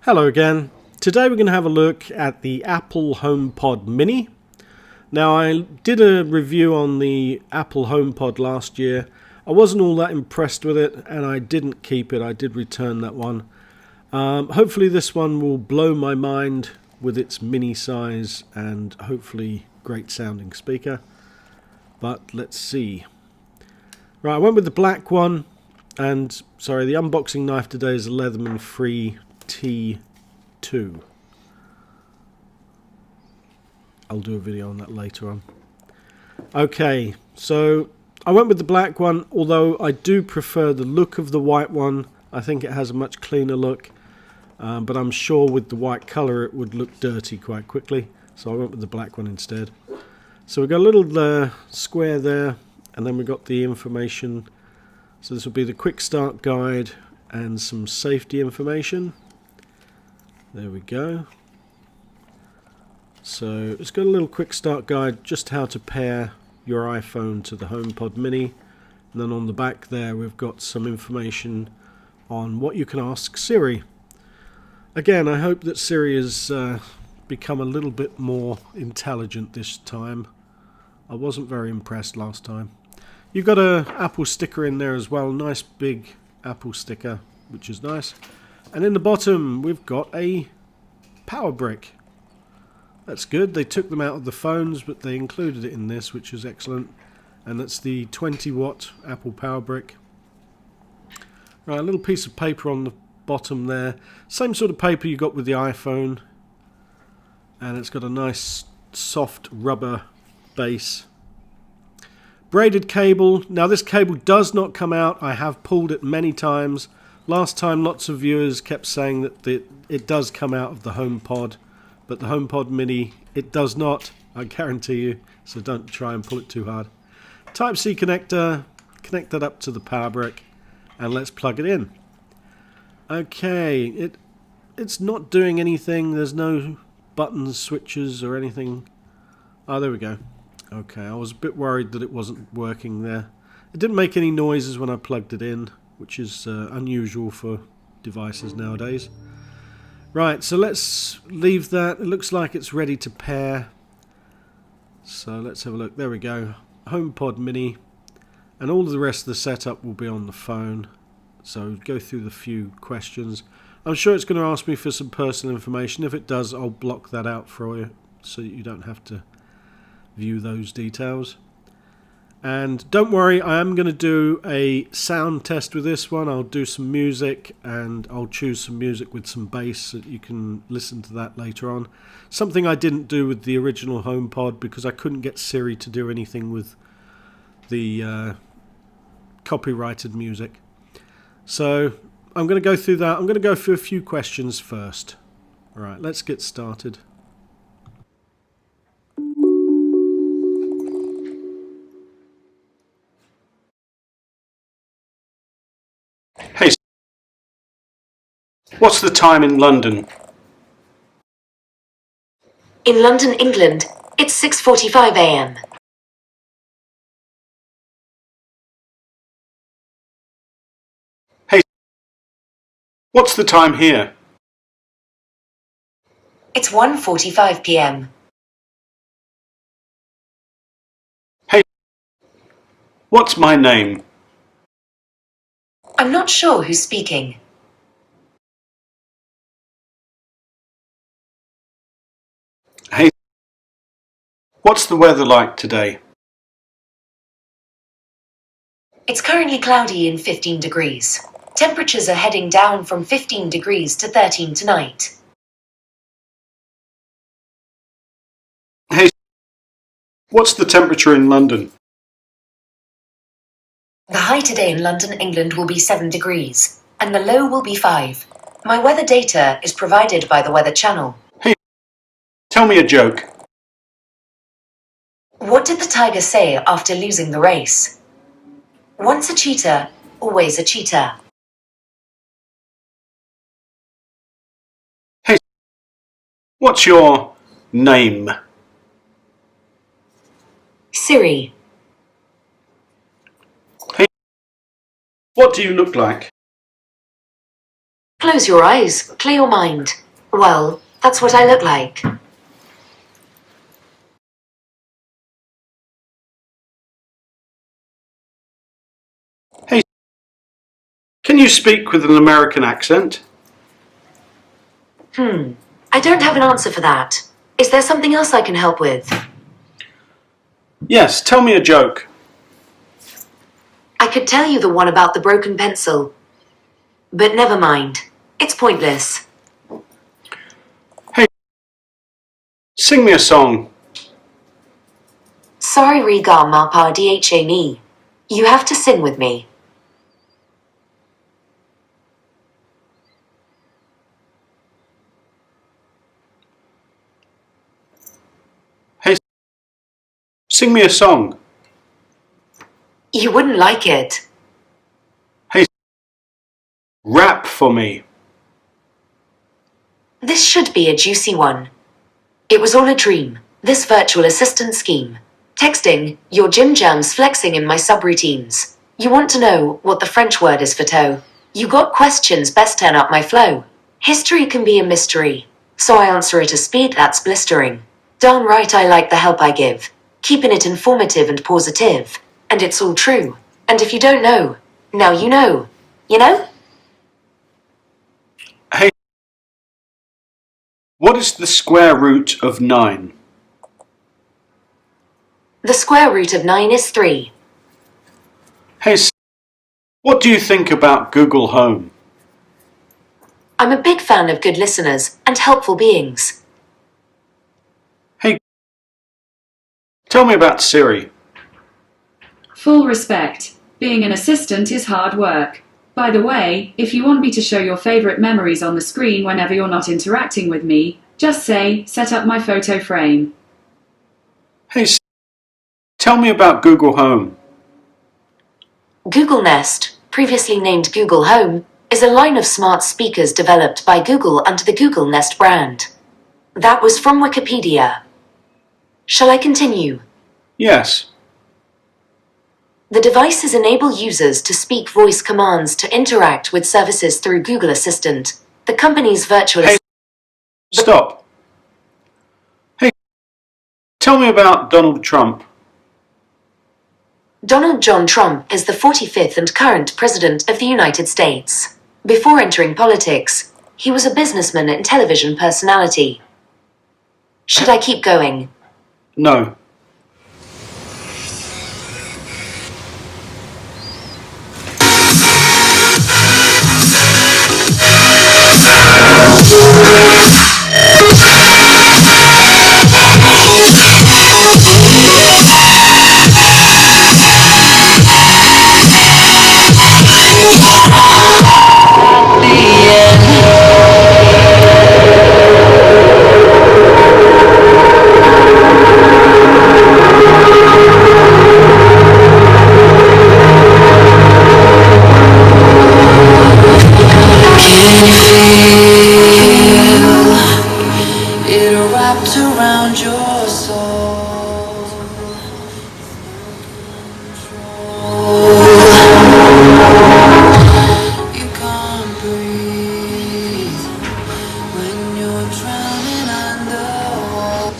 Hello again. Today we're going to have a look at the Apple HomePod Mini. Now, I did a review on the Apple HomePod last year. I wasn't all that impressed with it and I didn't keep it. I did return that one. Hopefully this one will blow my mind with its mini size and hopefully great sounding speaker. But let's see. Right, I went with the black one, and sorry, the unboxing knife today is a Leatherman Free T2. I'll do a video on that later on. Okay, so I went with the black one, although I do prefer the look of the white one. I think it has a much cleaner look, but I'm sure with the white colour it would look dirty quite quickly, so I went with the black one instead. So we've got a little square there, and then we've got the information. So this will be the quick start guide and some safety information. There we go. So it's got a little quick start guide, just how to pair your iPhone to the HomePod Mini. And then on the back there we've got some information on what you can ask Siri. Again, I hope that Siri has become a little bit more intelligent this time. I wasn't very impressed last time. You've got a Apple sticker in there as well, nice big Apple sticker, which is nice. And in the bottom we've got a power brick. That's good. They took them out of the phones, but they included it in this, which is excellent. And that's the 20-watt Apple power brick. Right, a little piece of paper on the bottom there. Same sort of paper you got with the iPhone. And it's got a nice soft rubber base. Braided cable. Now this cable does not come out. I have pulled it many times. Last time lots of viewers kept saying that it does come out of the HomePod, but the HomePod Mini, it does not, I guarantee you, so don't try and pull it too hard. Type-C connector, connect that up to the power brick, and let's plug it in. Okay, it's not doing anything. There's no buttons, switches or anything. Oh, there we go. Okay, I was a bit worried that it wasn't working there. It didn't make any noises when I plugged it in, which is unusual for devices nowadays. Right, so let's leave that. It looks like it's ready to pair. So let's have a look. There we go. HomePod Mini. And all of the rest of the setup will be on the phone. So go through the few questions. I'm sure it's going to ask me for some personal information. If it does, I'll block that out for you so that you don't have to view those details. And don't worry, I am going to do a sound test with this one. I'll do some music and I'll choose some music with some bass so that you can listen to that later on. Something I didn't do with the original HomePod because I couldn't get Siri to do anything with the copyrighted music. So I'm going to go through that. I'm going to go through a few questions first. Alright, let's get started. Hey, what's the time in London? In London, England, it's 6:45 a.m. Hey, what's the time here? It's 1:45 p.m. Hey, what's my name? I'm not sure who's speaking. Hey, what's the weather like today? It's currently cloudy and 15 degrees. Temperatures are heading down from 15 degrees to 13 tonight. Hey, what's the temperature in London? The high today in London, England will be 7 degrees, and the low will be 5. My weather data is provided by the Weather Channel. Hey, tell me a joke. What did the tiger say after losing the race? Once a cheetah, always a cheetah. Hey, what's your name? Siri. Hey, What do you look like? Close your eyes, clear your mind. Well, that's what I look like. Hey, can you speak with an American accent? I don't have an answer for that. Is there something else I can help with? Yes, tell me a joke. I could tell you the one about the broken pencil. But never mind. It's pointless. Hey, sing me a song. Sorry, Riga Mapa Dhani. You have to sing with me. Hey, sing me a song. You wouldn't like it. Hey, rap for me. This should be a juicy one. It was all a dream, this virtual assistant scheme. Texting, your Jim Jams flexing in my subroutines. You want to know what the French word is for toe? You got questions, best turn up my flow. History can be a mystery, so I answer at a speed that's blistering. Darn right I like the help I give, keeping it informative and positive. And it's all true. And if you don't know, now you know. You know? Hey, what is the square root of 9? The square root of 9 is 3. Hey, what do you think about Google Home? I'm a big fan of good listeners and helpful beings. Hey, tell me about Siri. Full respect. Being an assistant is hard work. By the way, if you want me to show your favorite memories on the screen whenever you're not interacting with me, just say, set up my photo frame. Hey, tell me about Google Home. Google Nest, previously named Google Home, is a line of smart speakers developed by Google under the Google Nest brand. That was from Wikipedia. Shall I continue? Yes. The devices enable users to speak voice commands to interact with services through Google Assistant, the company's virtual Hey, stop. Hey, tell me about Donald Trump. Donald John Trump is the 45th and current President of the United States. Before entering politics, he was a businessman and television personality. Should I keep going? No. It wrapped around your soul. You can't breathe when you're drowning underwater.